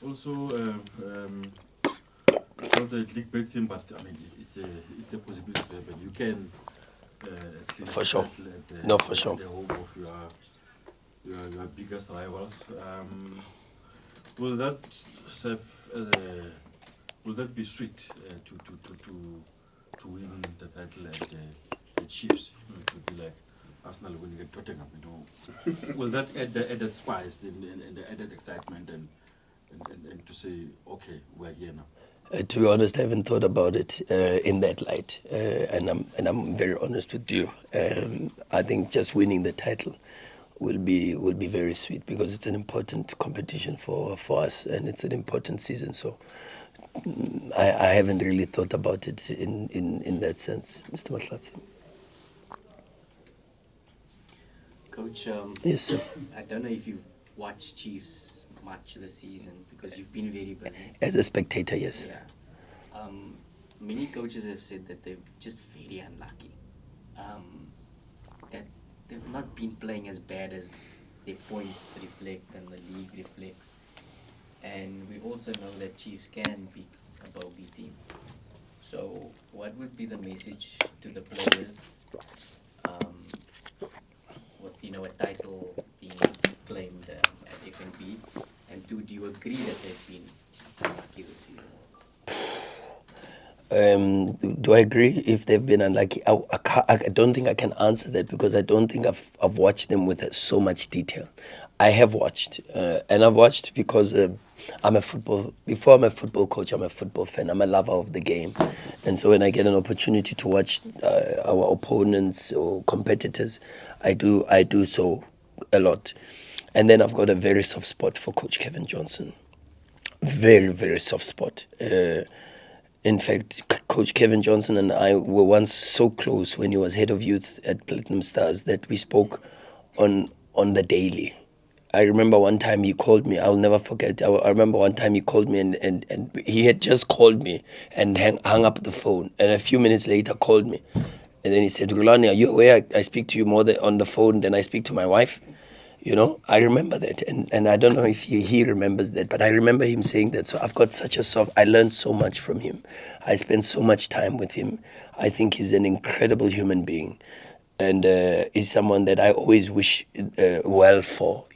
Also, it's not a clickbait thing, but I mean, it's a possibility to happen. You can clean For the sure. title at No, for sure. the home of your biggest rivals. Will that serve as a will that be sweet to win the title at the Chiefs? You know, it would be like Arsenal winning at Tottenham. You know, will that add the added spice and the added excitement and to say, okay, we're here now? To be honest, I haven't thought about it in that light, and I'm very honest with you. I think just winning the title will be very sweet because it's an important competition for us, and it's an important season. So I haven't really thought about it in that sense, Mr. Mahlatsi. Coach, Yes, sir. I don't know if you've watched Chiefs much this season because you've been very busy. As a spectator, yes. Yeah. Many coaches have said that they're just very unlucky. That they've not been playing as bad as their points reflect and the league reflects. And we also know that Chiefs can be a bogey team. So, what would be the message to the players um, with a title being claimed at FNB? And do you agree that they've been unlucky this season? Do I agree if they've been unlucky? I don't think I can answer that because I don't think I've watched them with so much detail. I have watched, and I've watched because before I'm a football coach, I'm a football fan. I'm a lover of the game. And so when I get an opportunity to watch our opponents or competitors, I do so a lot. And then I've got a very soft spot for Coach Kevin Johnson. Very, very soft spot. In fact, Coach Kevin Johnson and I were once so close when he was head of youth at Platinum Stars that we spoke on the daily. I remember one time he called me. I'll never forget. I remember one time he called me and he had just called me and hung up the phone. And a few minutes later called me. And then he said, Rulani, are you aware I speak to you more on the phone than I speak to my wife? I remember that, and I don't know if he remembers that, but I remember him saying that. So I've got such a I learned so much from him. I spent so much time with him. I think he's an incredible human being, and he's someone that I always wish well for.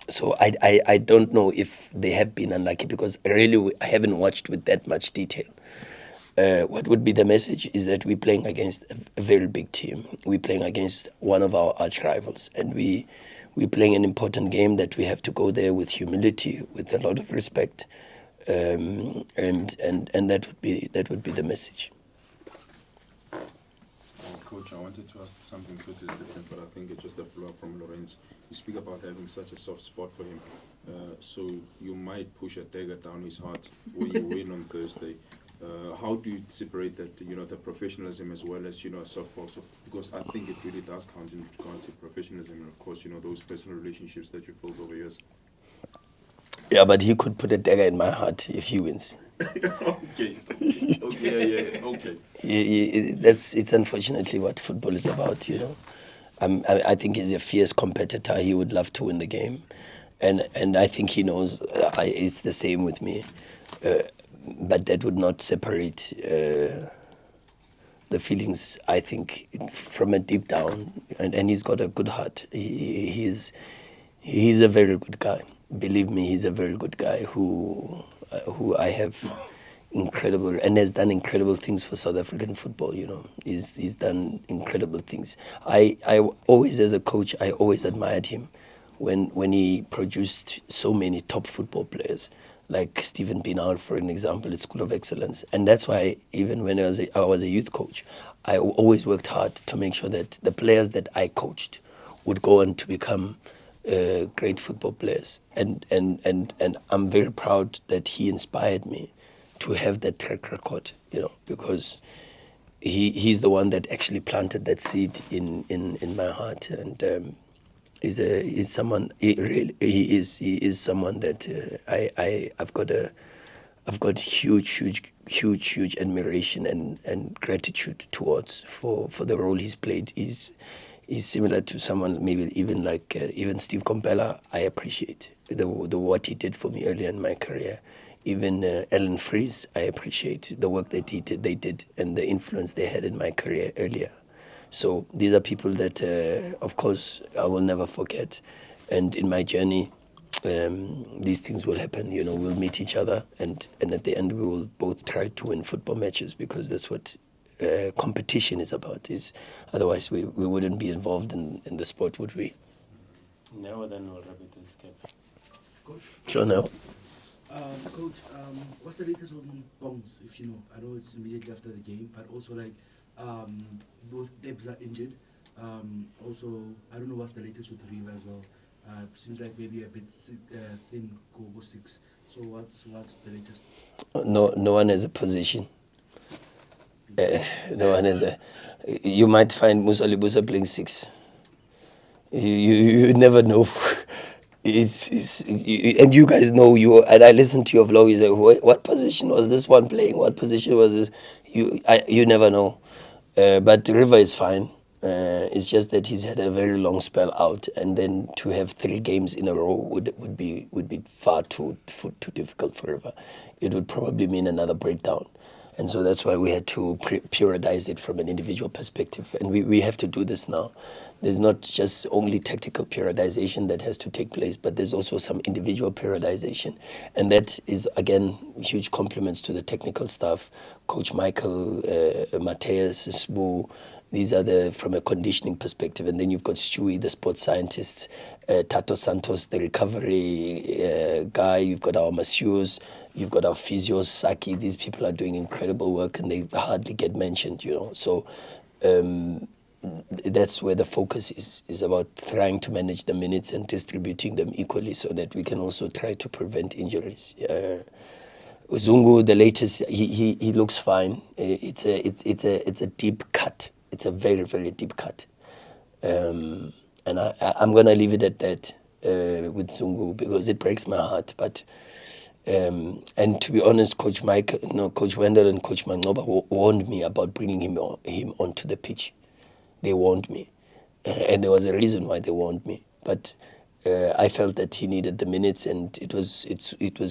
So I don't know if they have been unlucky because really I haven't watched with that much detail. What would be the message is that we're playing against a very big team. We're playing against one of our arch rivals, and we're playing an important game that we have to go there with humility, with a lot of respect, and that would be the message. Coach, I wanted to ask something totally different, but I think it's just a follow-up from Lorenz. You speak about having such a soft spot for him, so you might push a dagger down his heart when you win on Thursday. How do you separate that, the professionalism as well as, a soft spot? Because I think it really does count in regards to professionalism and, of course, those personal relationships that you've built over years. Yeah, but he could put a dagger in my heart if he wins. Okay, It's unfortunately what football is about. I think he's a fierce competitor. He would love to win the game, and I think he knows it's the same with me. But that would not separate the feelings, I think, from a deep down. And he's got a good heart. He's a very good guy. Believe me, he's a very good guy who I have incredible and has done incredible things for South African football. He's done incredible things. I always, as a coach, I always admired him when he produced so many top football players, like Stephen Pienaar, for an example, at School of Excellence. And that's why even when I was a youth coach, I always worked hard to make sure that the players that I coached would go on to become great football players. And I'm very proud that he inspired me to have that track record, because he's the one that actually planted that seed in my heart. And he's someone. He is someone that I've got huge admiration and gratitude towards for the role he's played. He's He's similar to someone maybe even like even Steve Kompella. I appreciate the what he did for me earlier in my career. Even Ellen Fries, I appreciate the work that they did and the influence they had in my career earlier. So these are people that, of course, I will never forget. And in my journey, these things will happen. You know, we'll meet each other, and at the end, we will both try to win football matches, because that's what competition is about. Is otherwise we wouldn't be involved in the sport, would we? Never then will rabbit escape. Coach, Sure, no. Coach, what's the latest on Bongs, if you know? I know it's immediately after the game, but also like both Debs are injured. Also, I don't know what's the latest with Riva as well. Seems like maybe a bit thin, go 6. So what's the latest? No one has a position. No one has a. You might find Musa Libusa playing 6. You never know. And you guys know and I listened to your vlog. You say, what position was this one playing? What position was this? You never know. But River is fine. It's just that he's had a very long spell out, and then to have 3 games in a row would be far too difficult for River. It would probably mean another breakdown. And so that's why we had to periodize it from an individual perspective. And we have to do this now. There's not just only tactical periodization that has to take place, but there's also some individual periodization. And that is, again, huge compliments to the technical staff, Coach Michael, Mateus, Sbu. These are from a conditioning perspective. And then you've got Stewie, the sports scientist, Tato Santos, the recovery guy. You've got our masseurs. You've got our physios, Saki. These people are doing incredible work, and they hardly get mentioned, you know. So that's where the focus is about trying to manage the minutes and distributing them equally, so that we can also try to prevent injuries. Zungu, the latest, he looks fine. It's a deep cut. It's a very, very deep cut. And I'm gonna leave it at that with Zungu, because it breaks my heart. But and to be honest, Coach Wendell and Coach Mangoba warned me about bringing him onto the pitch. They warned me, and there was a reason why they warned me. But I felt that he needed the minutes, and it was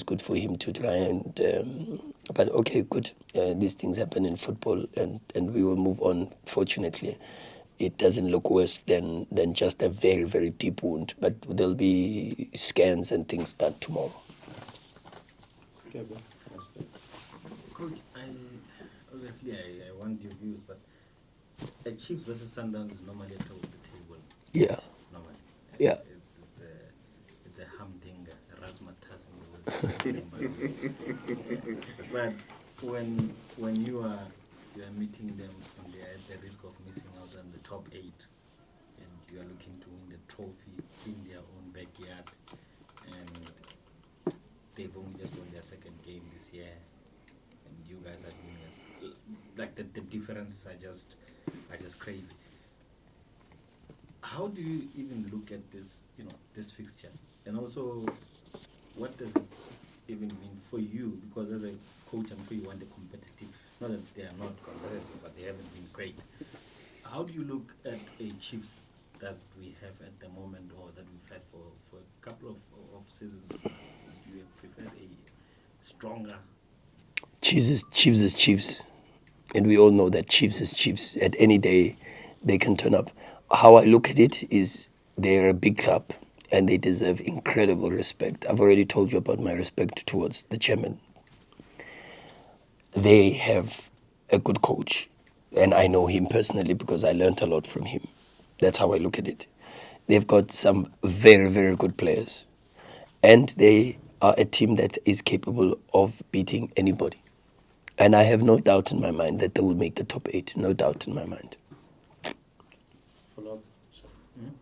good for him to try and. But okay, good. These things happen in football, and we will move on. Fortunately, it doesn't look worse than just a very, very deep wound. But there'll be scans and things done tomorrow. Coach, obviously I want your views, but a Chiefs versus Sundowns is normally at the table. Yeah. Normally. Yeah. It's a humdinger, a razzmatazz in the world. But when you are meeting them and they are at the risk of missing out on the top 8, and you are looking to win the trophy in their own backyard, and they've only just won their 2nd game this year, and you guys are doing this. Like the differences are just crazy. How do you even look at this, this fixture? And also, what does it even mean for you? Because as a coach, I'm sure you want a competitive, not that they are not competitive, but they haven't been great. How do you look at a Chiefs that we have at the moment, or that we've had for a couple of seasons? Do you prefer a stronger? Chiefs is Chiefs. And we all know that Chiefs is Chiefs. At any day, they can turn up. How I look at it is they're a big club, and they deserve incredible respect. I've already told you about my respect towards the chairman. They have a good coach, and I know him personally because I learned a lot from him. That's how I look at it. They've got some very, very good players, and they are a team that is capable of beating anybody. And I have no doubt in my mind that they will make the top 8. No doubt in my mind. Follow up.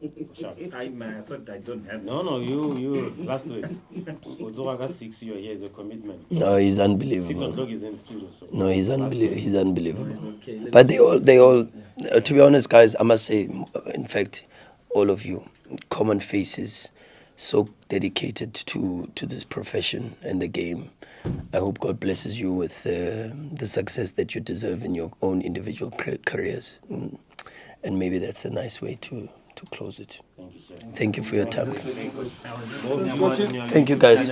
I thought I don't have. No, you last week. Ozoga 6, you're here is a commitment. No, he's 6 unbelievable. o'clock is in studio. So No, he's unbelievable. He's unbelievable. No, it's okay. But they all, to be honest, guys, I must say, in fact, all of you, common faces, so dedicated to this profession and the game. I hope God blesses you with the success that you deserve in your own individual careers. and maybe that's a nice way to close it. Thank you, Chair. Thank you for your time. Those who want- Thank you, guys.